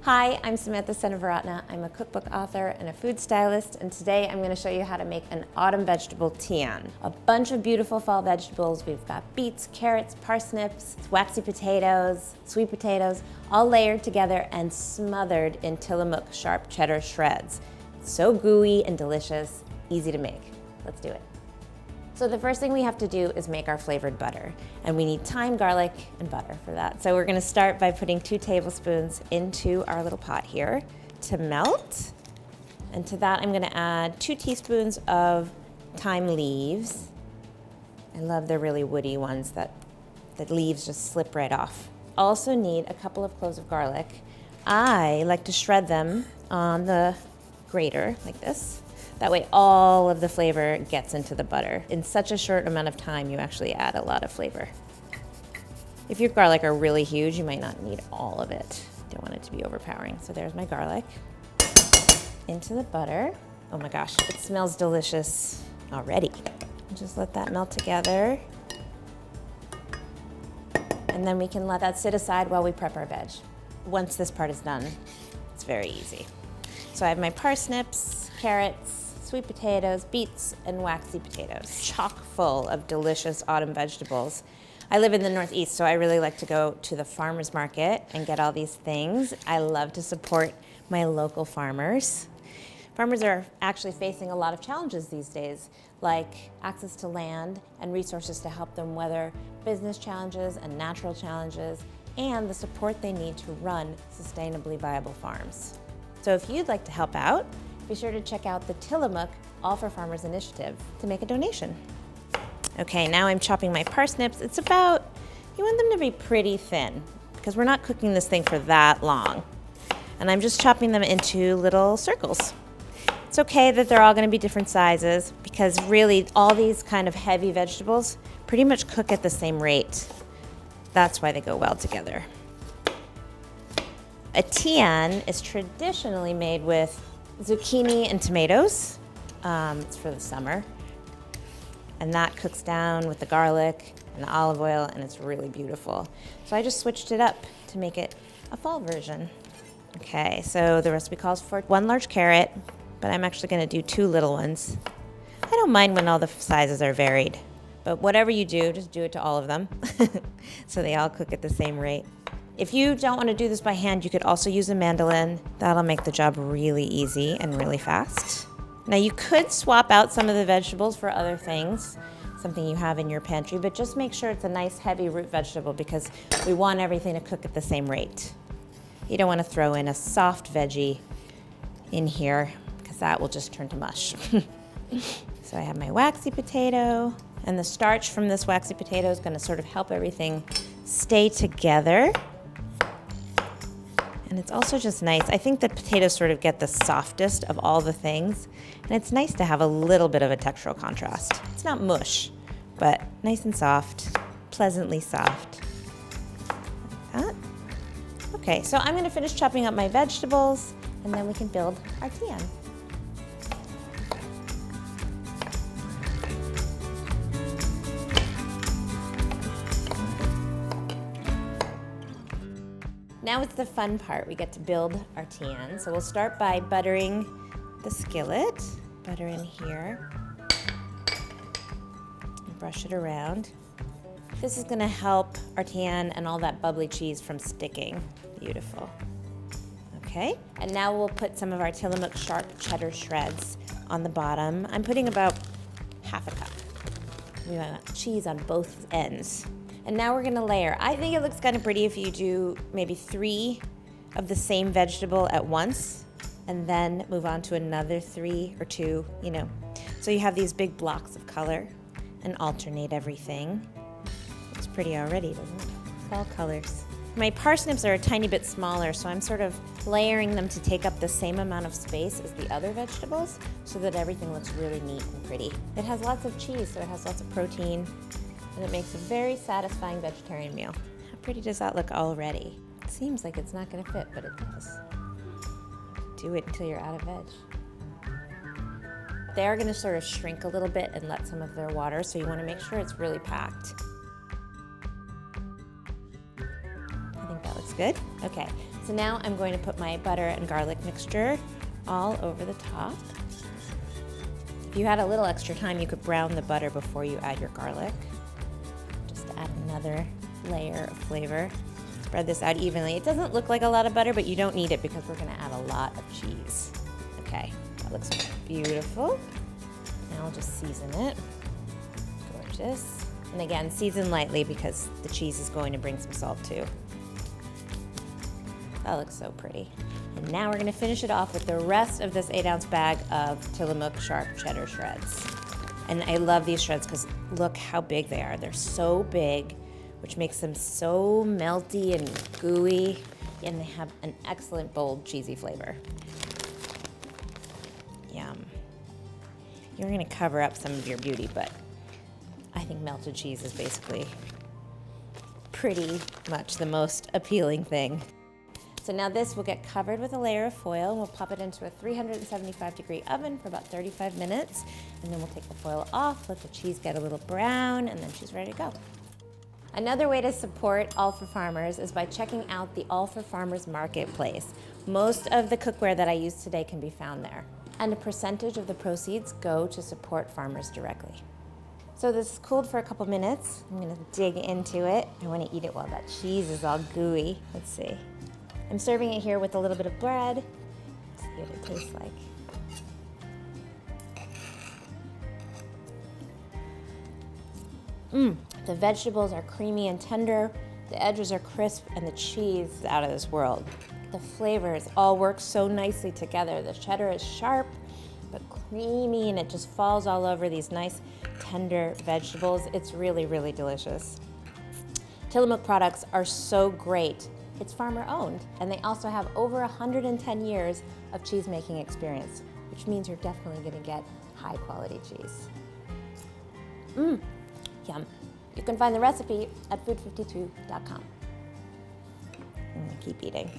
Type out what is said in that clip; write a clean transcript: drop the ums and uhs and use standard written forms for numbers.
Hi, I'm Samantha Seneviratne. I'm a cookbook author and a food stylist, and today I'm going to show you how to make an autumn vegetable Tian. A bunch of beautiful fall vegetables. We've got beets, carrots, parsnips, waxy potatoes, sweet potatoes, all layered together and smothered in Tillamook sharp cheddar shreds. It's so gooey and delicious, easy to make. Let's do it. So the first thing we have to do is make our flavored butter. And we need thyme, garlic, and butter for that. So we're gonna start by putting 2 tablespoons into our little pot here to melt. And to that I'm gonna add 2 teaspoons of thyme leaves. I love the really woody ones that the leaves just slip right off. Also need a couple of cloves of garlic. I like to shred them on the grater like this. That way all of the flavor gets into the butter. In such a short amount of time, you actually add a lot of flavor. If your garlic are really huge, you might not need all of it. Don't want it to be overpowering. So there's my garlic. Into the butter. Oh my gosh, it smells delicious already. Just let that melt together. And then we can let that sit aside while we prep our veg. Once this part is done, it's very easy. So I have my parsnips, carrots, sweet potatoes, beets, and waxy potatoes. Chock full of delicious autumn vegetables. I live in the Northeast, so I really like to go to the farmer's market and get all these things. I love to support my local farmers. Farmers are actually facing a lot of challenges these days, like access to land and resources to help them weather business challenges and natural challenges, and the support they need to run sustainably viable farms. So if you'd like to help out, be sure to check out the Tillamook All for Farmers initiative to make a donation. Okay, now I'm chopping my parsnips. It's about, you want them to be pretty thin because we're not cooking this thing for that long. And I'm just chopping them into little circles. It's okay that they're all gonna be different sizes because really all these kind of heavy vegetables pretty much cook at the same rate. That's why they go well together. A Tian is traditionally made with zucchini and tomatoes. It's for the summer. And that cooks down with the garlic and the olive oil, and it's really beautiful. So I just switched it up to make it a fall version. Okay, so the recipe calls for 1 large carrot, but I'm actually gonna do 2 little ones. I don't mind when all the sizes are varied, but whatever you do, just do it to all of them so they all cook at the same rate. If you don't want to do this by hand, you could also use a mandolin. That'll make the job really easy and really fast. Now you could swap out some of the vegetables for other things, something you have in your pantry, but just make sure it's a nice heavy root vegetable because we want everything to cook at the same rate. You don't want to throw in a soft veggie in here because that will just turn to mush. So I have my waxy potato, and the starch from this waxy potato is going to sort of help everything stay together. And it's also just nice. I think that potatoes sort of get the softest of all the things. And it's nice to have a little bit of a textural contrast. It's not mush, but nice and soft, pleasantly soft. Like that. Okay, so I'm gonna finish chopping up my vegetables and then we can build our Tian. Now it's the fun part. We get to build our Tian. So we'll start by buttering the skillet. Butter in here. And brush it around. This is gonna help our Tian and all that bubbly cheese from sticking. Beautiful. Okay, and now we'll put some of our Tillamook sharp cheddar shreds on the bottom. I'm putting about half a cup. We want cheese on both ends. And now we're gonna layer. I think it looks kind of pretty if you do maybe 3 of the same vegetable at once and then move on to another 3 or 2, you know. So you have these big blocks of color and alternate everything. Looks pretty already, doesn't it? It's all colors. My parsnips are a tiny bit smaller, so I'm sort of layering them to take up the same amount of space as the other vegetables so that everything looks really neat and pretty. It has lots of cheese, so it has lots of protein. And it makes a very satisfying vegetarian meal. How pretty does that look already? It seems like it's not gonna fit, but it does. Do it until you're out of veg. They're gonna sort of shrink a little bit and let some of their water, so you wanna make sure it's really packed. I think that looks good. Okay, So now I'm going to put my butter and garlic mixture all over the top. If you had a little extra time, you could brown the butter before you add your garlic. Just to add another layer of flavor. Spread this out evenly. It doesn't look like a lot of butter, but you don't need it because we're gonna add a lot of cheese. Okay, that looks beautiful. Now I'll just season it. Gorgeous. And again, season lightly because the cheese is going to bring some salt too. That looks so pretty. And now we're gonna finish it off with the rest of this 8-ounce bag of Tillamook sharp cheddar shreds. And I love these shreds because look how big they are. They're so big, which makes them so melty and gooey, and they have an excellent, bold, cheesy flavor. Yum. You're gonna cover up some of your beauty, but I think melted cheese is basically pretty much the most appealing thing. So now this will get covered with a layer of foil, and we'll pop it into a 375-degree oven for about 35 minutes, and then we'll take the foil off, let the cheese get a little brown, and then she's ready to go. Another way to support All for Farmers is by checking out the All for Farmers Marketplace. Most of the cookware that I use today can be found there, and a percentage of the proceeds go to support farmers directly. So this is cooled for a couple minutes. I'm gonna dig into it. I wanna eat it while that cheese is all gooey. Let's see. I'm serving it here with a little bit of bread. Let's see what it tastes like. The vegetables are creamy and tender, the edges are crisp, and the cheese is out of this world. The flavors all work so nicely together. The cheddar is sharp, but creamy, and it just falls all over these nice, tender vegetables. It's really, really delicious. Tillamook products are so great. It's farmer owned, and they also have over 110 years of cheese making experience, which means you're definitely gonna get high quality cheese. Yum. You can find the recipe at food52.com. I'm gonna keep eating.